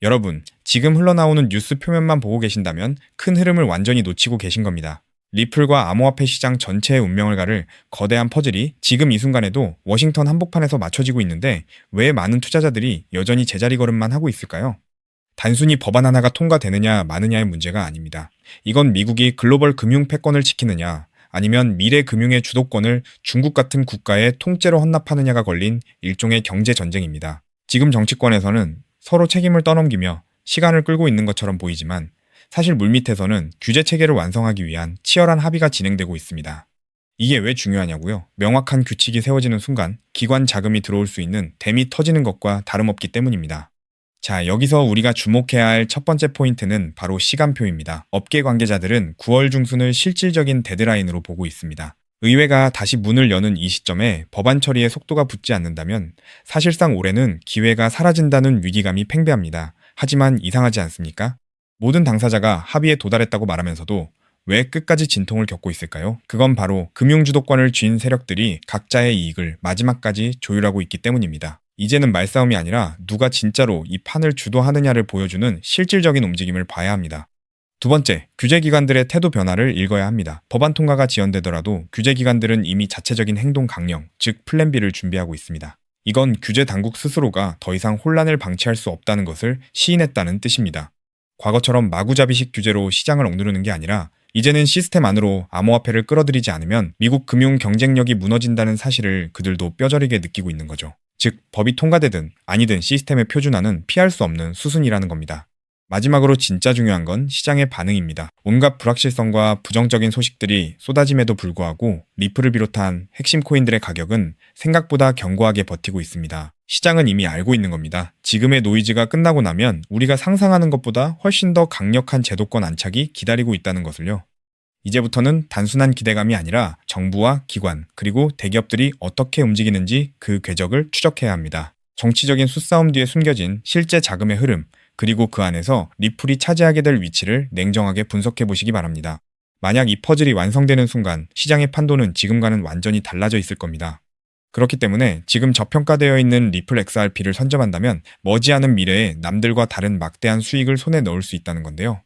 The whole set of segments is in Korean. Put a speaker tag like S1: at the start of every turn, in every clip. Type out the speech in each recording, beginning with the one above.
S1: 여러분, 지금 흘러나오는 뉴스 표면만 보고 계신다면 큰 흐름을 완전히 놓치고 계신 겁니다. 리플과 암호화폐 시장 전체의 운명을 가를 거대한 퍼즐이 지금 이 순간에도 워싱턴 한복판에서 맞춰지고 있는데 왜 많은 투자자들이 여전히 제자리 걸음만 하고 있을까요? 단순히 법안 하나가 통과되느냐 마느냐의 문제가 아닙니다. 이건 미국이 글로벌 금융 패권을 지키느냐 아니면 미래 금융의 주도권을 중국 같은 국가에 통째로 헌납하느냐가 걸린 일종의 경제 전쟁입니다. 지금 정치권에서는 서로 책임을 떠넘기며 시간을 끌고 있는 것처럼 보이지만 사실 물밑에서는 규제 체계를 완성하기 위한 치열한 합의가 진행되고 있습니다. 이게 왜 중요하냐고요? 명확한 규칙이 세워지는 순간 기관 자금이 들어올 수 있는 댐이 터지는 것과 다름없기 때문입니다. 자, 여기서 우리가 주목해야 할 첫 번째 포인트는 바로 시간표입니다. 업계 관계자들은 9월 중순을 실질적인 데드라인으로 보고 있습니다. 의회가 다시 문을 여는 이 시점에 법안 처리에 속도가 붙지 않는다면 사실상 올해는 기회가 사라진다는 위기감이 팽배합니다. 하지만 이상하지 않습니까? 모든 당사자가 합의에 도달했다고 말하면서도 왜 끝까지 진통을 겪고 있을까요? 그건 바로 금융 주도권을 쥔 세력들이 각자의 이익을 마지막까지 조율하고 있기 때문입니다. 이제는 말싸움이 아니라 누가 진짜로 이 판을 주도하느냐를 보여주는 실질적인 움직임을 봐야 합니다. 두 번째, 규제기관들의 태도 변화를 읽어야 합니다. 법안 통과가 지연되더라도 규제기관들은 이미 자체적인 행동 강령, 즉 플랜 B를 준비하고 있습니다. 이건 규제 당국 스스로가 더 이상 혼란을 방치할 수 없다는 것을 시인했다는 뜻입니다. 과거처럼 마구잡이식 규제로 시장을 억누르는 게 아니라 이제는 시스템 안으로 암호화폐를 끌어들이지 않으면 미국 금융 경쟁력이 무너진다는 사실을 그들도 뼈저리게 느끼고 있는 거죠. 즉, 법이 통과되든 아니든 시스템의 표준화는 피할 수 없는 수순이라는 겁니다. 마지막으로 진짜 중요한 건 시장의 반응입니다. 온갖 불확실성과 부정적인 소식들이 쏟아짐에도 불구하고 리플을 비롯한 핵심 코인들의 가격은 생각보다 견고하게 버티고 있습니다. 시장은 이미 알고 있는 겁니다. 지금의 노이즈가 끝나고 나면 우리가 상상하는 것보다 훨씬 더 강력한 제도권 안착이 기다리고 있다는 것을요. 이제부터는 단순한 기대감이 아니라 정부와 기관, 그리고 대기업들이 어떻게 움직이는지 그 궤적을 추적해야 합니다. 정치적인 수싸움 뒤에 숨겨진 실제 자금의 흐름, 그리고 그 안에서 리플이 차지하게 될 위치를 냉정하게 분석해 보시기 바랍니다. 만약 이 퍼즐이 완성되는 순간 시장의 판도는 지금과는 완전히 달라져 있을 겁니다. 그렇기 때문에 지금 저평가되어 있는 리플 XRP를 선점한다면 머지않은 미래에 남들과 다른 막대한 수익을 손에 넣을 수 있다는 건데요.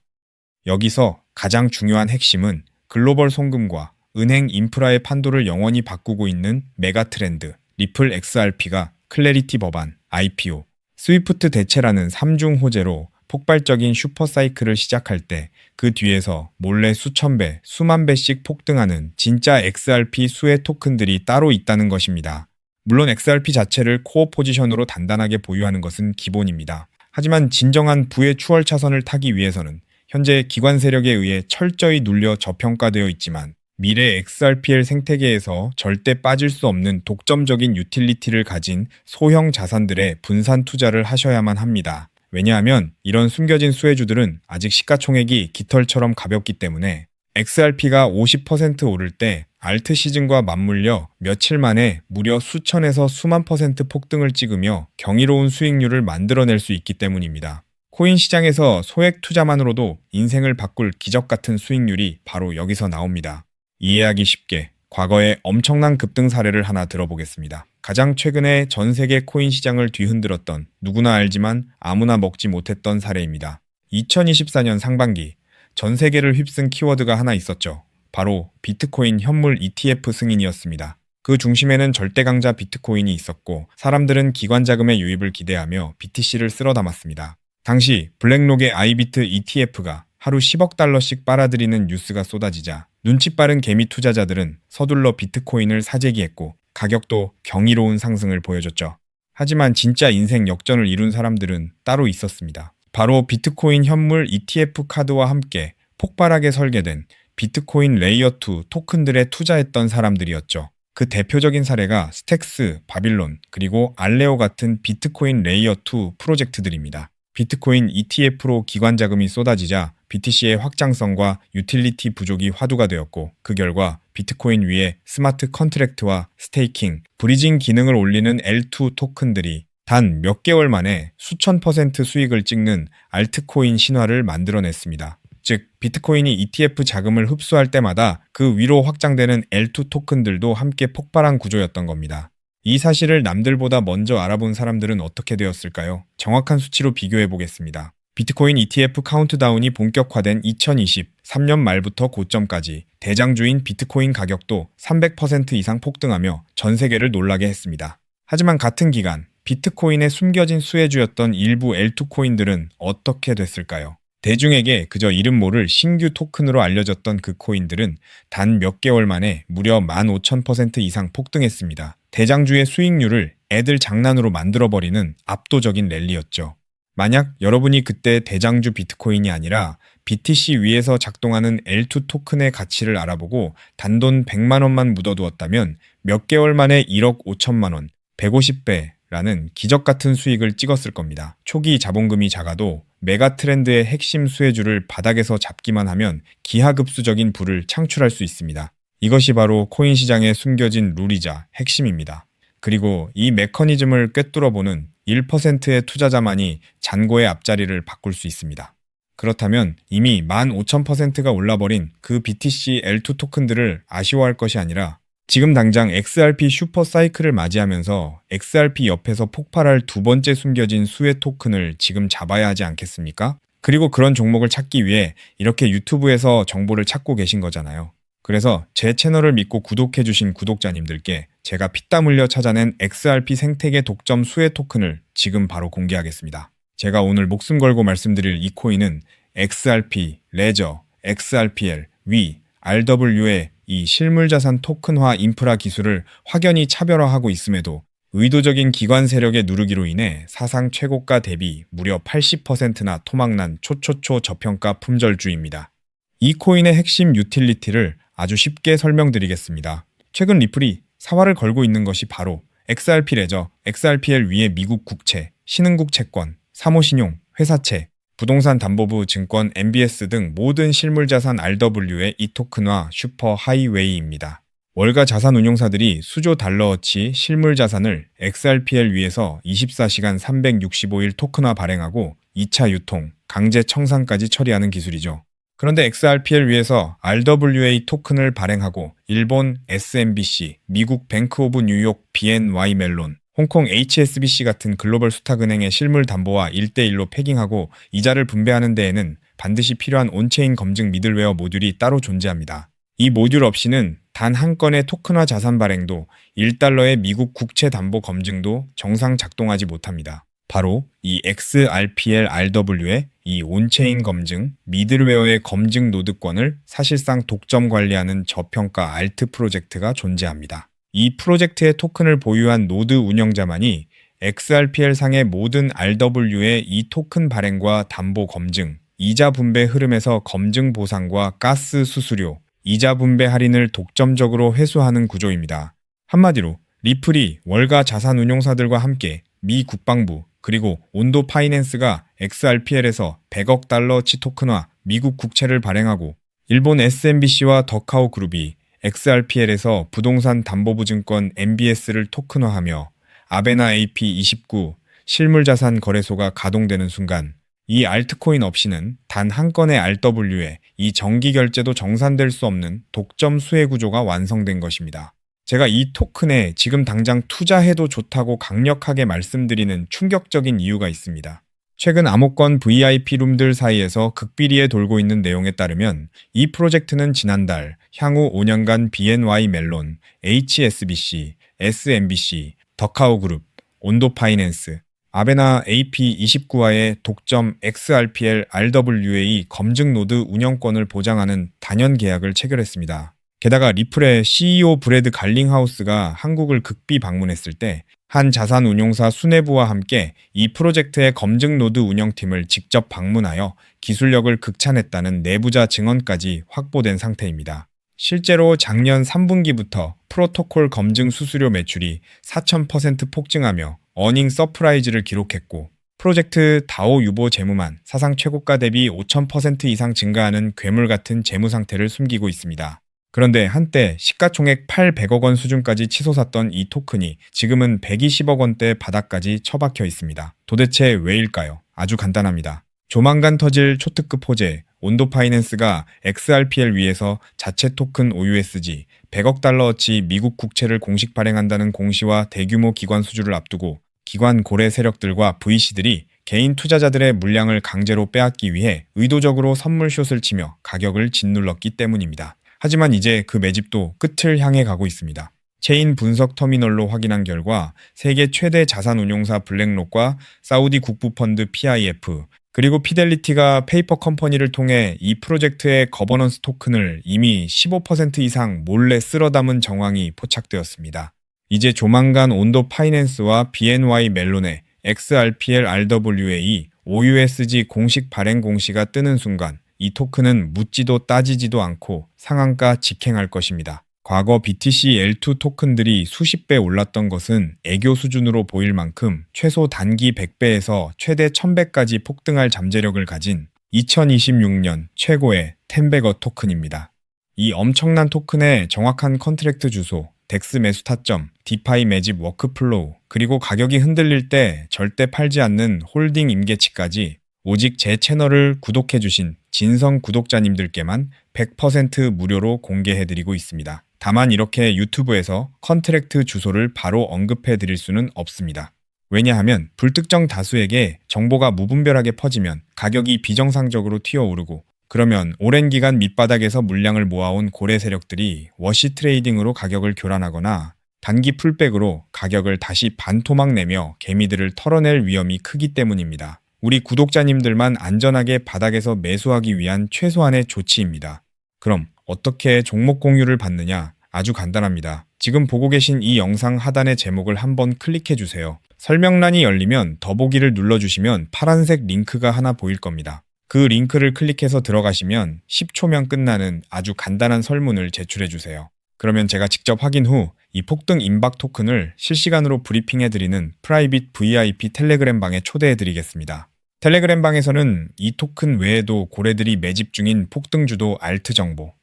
S1: 여기서 가장 중요한 핵심은 글로벌 송금과 은행 인프라의 판도를 영원히 바꾸고 있는 메가 트렌드, 리플 XRP가 클래리티 법안, IPO, 스위프트 대체라는 3중 호재로 폭발적인 슈퍼사이클을 시작할 때 그 뒤에서 몰래 수천 배, 수만 배씩 폭등하는 진짜 XRP 수혜 토큰들이 따로 있다는 것입니다. 물론 XRP 자체를 코어 포지션으로 단단하게 보유하는 것은 기본입니다. 하지만 진정한 부의 추월 차선을 타기 위해서는 현재 기관 세력에 의해 철저히 눌려 저평가되어 있지만 미래 XRPL 생태계에서 절대 빠질 수 없는 독점적인 유틸리티를 가진 소형 자산들의 분산 투자를 하셔야만 합니다. 왜냐하면 이런 숨겨진 수혜주들은 아직 시가총액이 깃털처럼 가볍기 때문에 XRP가 50% 오를 때 알트 시즌과 맞물려 며칠 만에 무려 수천에서 수만 퍼센트 폭등을 찍으며 경이로운 수익률을 만들어낼 수 있기 때문입니다. 코인 시장에서 소액 투자만으로도 인생을 바꿀 기적 같은 수익률이 바로 여기서 나옵니다. 이해하기 쉽게 과거의 엄청난 급등 사례를 하나 들어보겠습니다. 가장 최근에 전 세계 코인 시장을 뒤흔들었던 누구나 알지만 아무나 먹지 못했던 사례입니다. 2024년 상반기 전 세계를 휩쓴 키워드가 하나 있었죠. 바로 비트코인 현물 ETF 승인이었습니다. 그 중심에는 절대 강자 비트코인이 있었고 사람들은 기관 자금의 유입을 기대하며 BTC를 쓸어 담았습니다. 당시 블랙록의 아이비트 ETF가 하루 10억 달러씩 빨아들이는 뉴스가 쏟아지자 눈치 빠른 개미 투자자들은 서둘러 비트코인을 사재기했고 가격도 경이로운 상승을 보여줬죠. 하지만 진짜 인생 역전을 이룬 사람들은 따로 있었습니다. 바로 비트코인 현물 ETF 카드와 함께 폭발하게 설계된 비트코인 레이어2 토큰들에 투자했던 사람들이었죠. 그 대표적인 사례가 스택스, 바빌론, 그리고 알레오 같은 비트코인 레이어2 프로젝트들입니다. 비트코인 ETF로 기관 자금이 쏟아지자 BTC의 확장성과 유틸리티 부족이 화두가 되었고 그 결과 비트코인 위에 스마트 컨트랙트와 스테이킹, 브리징 기능을 올리는 L2 토큰들이 단 몇 개월 만에 수천 퍼센트 수익을 찍는 알트코인 신화를 만들어냈습니다. 즉, 비트코인이 ETF 자금을 흡수할 때마다 그 위로 확장되는 L2 토큰들도 함께 폭발한 구조였던 겁니다. 이 사실을 남들보다 먼저 알아본 사람들은 어떻게 되었을까요? 정확한 수치로 비교해 보겠습니다. 비트코인 ETF 카운트다운이 본격화된 2023년 말부터 고점까지 대장주인 비트코인 가격도 300% 이상 폭등하며 전 세계를 놀라게 했습니다. 하지만 같은 기간 비트코인의 숨겨진 수혜주였던 일부 L2 코인들은 어떻게 됐을까요? 대중에게 그저 이름 모를 신규 토큰으로 알려졌던 그 코인들은 단 몇 개월 만에 무려 15,000% 이상 폭등했습니다. 대장주의 수익률을 애들 장난으로 만들어버리는 압도적인 랠리였죠. 만약 여러분이 그때 대장주 비트코인이 아니라 BTC 위에서 작동하는 L2 토큰의 가치를 알아보고 단돈 100만 원만 묻어두었다면 몇 개월 만에 1억 5천만 원, 150배라는 기적 같은 수익을 찍었을 겁니다. 초기 자본금이 작아도 메가 트렌드의 핵심 수혜주를 바닥에서 잡기만 하면 기하급수적인 부를 창출할 수 있습니다. 이것이 바로 코인 시장에 숨겨진 룰이자 핵심입니다. 그리고 이 메커니즘을 꿰뚫어보는 1%의 투자자만이 잔고의 앞자리를 바꿀 수 있습니다. 그렇다면 이미 15,000%가 올라버린 그 BTC L2 토큰들을 아쉬워할 것이 아니라 지금 당장 XRP 슈퍼 사이클을 맞이하면서 XRP 옆에서 폭발할 두 번째 숨겨진 수혜 토큰을 지금 잡아야 하지 않겠습니까? 그리고 그런 종목을 찾기 위해 이렇게 유튜브에서 정보를 찾고 계신 거잖아요. 그래서 제 채널을 믿고 구독해주신 구독자님들께 제가 피땀 흘려 찾아낸 XRP 생태계 독점 수혜 토큰을 지금 바로 공개하겠습니다. 제가 오늘 목숨 걸고 말씀드릴 이 코인은 XRP, 레저, XRPL, 위, RW의 이 실물자산 토큰화 인프라 기술을 확연히 차별화하고 있음에도 의도적인 기관 세력의 누르기로 인해 사상 최고가 대비 무려 80%나 토막난 초초초 저평가 품절주입니다. 이 코인의 핵심 유틸리티를 아주 쉽게 설명드리겠습니다. 최근 리플이 사활을 걸고 있는 것이 바로 XRP 레저, XRPL 위의 미국 국채, 신흥국 채권, 사모신용, 회사채, 부동산 담보부 증권 MBS 등 모든 실물자산 RW의 이 토큰화 슈퍼 하이웨이입니다. 월가 자산운용사들이 수조 달러어치 실물자산을 XRPL 위에서 24시간 365일 토큰화 발행하고 2차 유통, 강제 청산까지 처리하는 기술이죠. 그런데 XRPL 위에서 RWA 토큰을 발행하고 일본 SMBC, 미국 뱅크 오브 뉴욕 BNY 멜론, 홍콩 HSBC 같은 글로벌 수탁은행의 실물 담보와 1대1로 패깅하고 이자를 분배하는 데에는 반드시 필요한 온체인 검증 미들웨어 모듈이 따로 존재합니다. 이 모듈 없이는 단 한 건의 토큰화 자산 발행도 1달러의 미국 국채 담보 검증도 정상 작동하지 못합니다. 바로 이 XRPL RW의 이 온체인 검증, 미들웨어의 검증 노드권을 사실상 독점 관리하는 저평가 알트 프로젝트가 존재합니다. 이 프로젝트의 토큰을 보유한 노드 운영자만이 XRPL 상의 모든 RW의 이 토큰 발행과 담보 검증, 이자 분배 흐름에서 검증 보상과 가스 수수료, 이자 분배 할인을 독점적으로 회수하는 구조입니다. 한마디로 리플이 월가 자산운용사들과 함께 미 국방부 그리고 온도 파이낸스가 XRPL에서 100억 달러치 토큰화 미국 국채를 발행하고 일본 SMBC와 더카오 그룹이 XRPL에서 부동산 담보부 증권 MBS를 토큰화하며 아베나 AP29 실물자산 거래소가 가동되는 순간 이 알트코인 없이는 단 한 건의 RW에 이 정기 결제도 정산될 수 없는 독점 수혜 구조가 완성된 것입니다. 제가 이 토큰에 지금 당장 투자해도 좋다고 강력하게 말씀드리는 충격적인 이유가 있습니다. 최근 암호권 VIP 룸들 사이에서 극비리에 돌고 있는 내용에 따르면 이 프로젝트는 지난달 향후 5년간 BNY 멜론, HSBC, SMBC, 더카오 그룹, 온도 파이낸스, 아베나 AP29와의 독점 XRPL RWA 검증 노드 운영권을 보장하는 단연 계약을 체결했습니다. 게다가 리플의 CEO 브래드 갈링하우스가 한국을 극비 방문했을 때 한 자산운용사 수뇌부와 함께 이 프로젝트의 검증 노드 운영팀을 직접 방문하여 기술력을 극찬했다는 내부자 증언까지 확보된 상태입니다. 실제로 작년 3분기부터 프로토콜 검증 수수료 매출이 4000% 폭증하며 어닝 서프라이즈를 기록했고 프로젝트 다오 유보 재무만 사상 최고가 대비 5000% 이상 증가하는 괴물 같은 재무 상태를 숨기고 있습니다. 그런데 한때 시가총액 800억 원 수준까지 치솟았던 이 토큰이 지금은 120억 원대 바닥까지 처박혀 있습니다. 도대체 왜일까요? 아주 간단합니다. 조만간 터질 초특급 호재, 온도 파이낸스가 XRPL 위에서 자체 토큰 OUSG 100억 달러어치 미국 국채를 공식 발행한다는 공시와 대규모 기관 수주를 앞두고 기관 고래 세력들과 VC들이 개인 투자자들의 물량을 강제로 빼앗기 위해 의도적으로 선물숏을 치며 가격을 짓눌렀기 때문입니다. 하지만 이제 그 매집도 끝을 향해 가고 있습니다. 체인 분석 터미널로 확인한 결과 세계 최대 자산운용사 블랙록과 사우디 국부펀드 PIF 그리고 피델리티가 페이퍼 컴퍼니를 통해 이 프로젝트의 거버넌스 토큰을 이미 15% 이상 몰래 쓸어 담은 정황이 포착되었습니다. 이제 조만간 온도 파이낸스와 BNY 멜론의 XRPL RWA OUSG 공식 발행 공시가 뜨는 순간 이 토큰은 묻지도 따지지도 않고 상한가 직행할 것입니다. 과거 BTC L2 토큰들이 수십 배 올랐던 것은 애교 수준으로 보일 만큼 최소 단기 100배에서 최대 1000배까지 폭등할 잠재력을 가진 2026년 최고의 텐베거 토큰입니다. 이 엄청난 토큰의 정확한 컨트랙트 주소, 덱스 매수 타점, 디파이 매집 워크플로우, 그리고 가격이 흔들릴 때 절대 팔지 않는 홀딩 임계치까지 오직 제 채널을 구독해주신 진성 구독자님들께만 100% 무료로 공개해드리고 있습니다. 다만 이렇게 유튜브에서 컨트랙트 주소를 바로 언급해드릴 수는 없습니다. 왜냐하면 불특정 다수에게 정보가 무분별하게 퍼지면 가격이 비정상적으로 튀어오르고 그러면 오랜 기간 밑바닥에서 물량을 모아온 고래 세력들이 워시 트레이딩으로 가격을 교란하거나 단기 풀백으로 가격을 다시 반토막 내며 개미들을 털어낼 위험이 크기 때문입니다. 우리 구독자님들만 안전하게 바닥에서 매수하기 위한 최소한의 조치입니다. 그럼 어떻게 종목 공유를 받느냐? 아주 간단합니다. 지금 보고 계신 이 영상 하단의 제목을 한번 클릭해주세요. 설명란이 열리면 더보기를 눌러주시면 파란색 링크가 하나 보일 겁니다. 그 링크를 클릭해서 들어가시면 10초면 끝나는 아주 간단한 설문을 제출해주세요. 그러면 제가 직접 확인 후 이 폭등 임박 토큰을 실시간으로 브리핑해드리는 프라이빗 VIP 텔레그램 방에 초대해드리겠습니다. 텔레그램 방에서는 이 토큰 외에도 고래들이 매집 중인 폭등주도 알트 정보,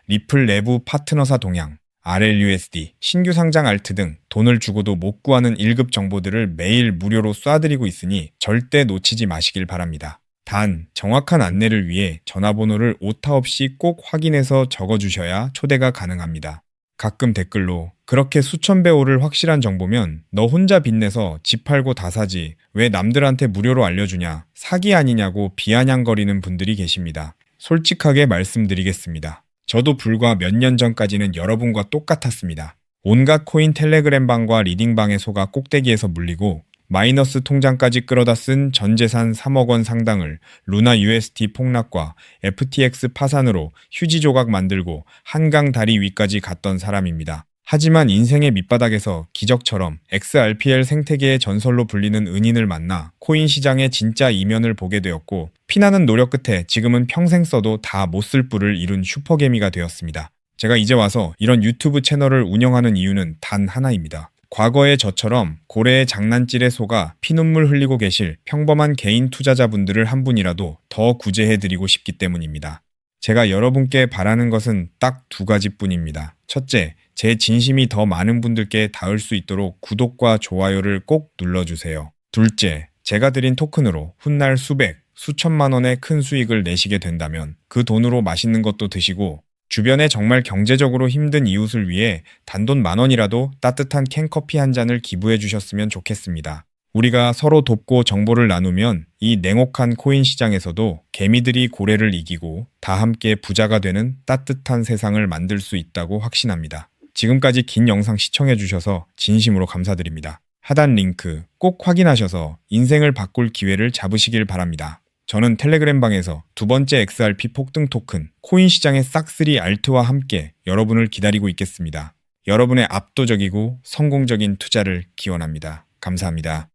S1: 리플 내부 파트너사 동향, RLUSD, 신규 상장 알트 등 돈을 주고도 못 구하는 1급 정보들을 매일 무료로 쏴드리고 있으니 절대 놓치지 마시길 바랍니다. 단, 정확한 안내를 위해 전화번호를 오타 없이 꼭 확인해서 적어주셔야 초대가 가능합니다. 가끔 댓글로 그렇게 수천 배 오를 확실한 정보면 너 혼자 빚내서 집 팔고 다 사지 왜 남들한테 무료로 알려주냐 사기 아니냐고 비아냥거리는 분들이 계십니다. 솔직하게 말씀드리겠습니다. 저도 불과 몇 년 전까지는 여러분과 똑같았습니다. 온갖 코인 텔레그램 방과 리딩방에 속아 꼭대기에서 물리고 마이너스 통장까지 끌어다 쓴 전재산 3억 원 상당을 루나 UST 폭락과 FTX 파산으로 휴지 조각 만들고 한강 다리 위까지 갔던 사람입니다. 하지만 인생의 밑바닥에서 기적처럼 XRPL 생태계의 전설로 불리는 은인을 만나 코인 시장의 진짜 이면을 보게 되었고 피나는 노력 끝에 지금은 평생 써도 다 못 쓸 뿔을 이룬 슈퍼개미가 되었습니다. 제가 이제 와서 이런 유튜브 채널을 운영하는 이유는 단 하나입니다. 과거의 저처럼 고래의 장난질에 속아 피눈물 흘리고 계실 평범한 개인 투자자분들을 한 분이라도 더 구제해드리고 싶기 때문입니다. 제가 여러분께 바라는 것은 딱 두 가지뿐입니다. 첫째, 제 진심이 더 많은 분들께 닿을 수 있도록 구독과 좋아요를 꼭 눌러주세요. 둘째, 제가 드린 토큰으로 훗날 수백, 수천만 원의 큰 수익을 내시게 된다면 그 돈으로 맛있는 것도 드시고 주변에 정말 경제적으로 힘든 이웃을 위해 단돈 10,000원이라도 따뜻한 캔커피 한 잔을 기부해 주셨으면 좋겠습니다. 우리가 서로 돕고 정보를 나누면 이 냉혹한 코인 시장에서도 개미들이 고래를 이기고 다 함께 부자가 되는 따뜻한 세상을 만들 수 있다고 확신합니다. 지금까지 긴 영상 시청해 주셔서 진심으로 감사드립니다. 하단 링크 꼭 확인하셔서 인생을 바꿀 기회를 잡으시길 바랍니다. 저는 텔레그램 방에서 두 번째 XRP 폭등 토큰 코인 시장의 싹쓸이 알트와 함께 여러분을 기다리고 있겠습니다. 여러분의 압도적이고 성공적인 투자를 기원합니다. 감사합니다.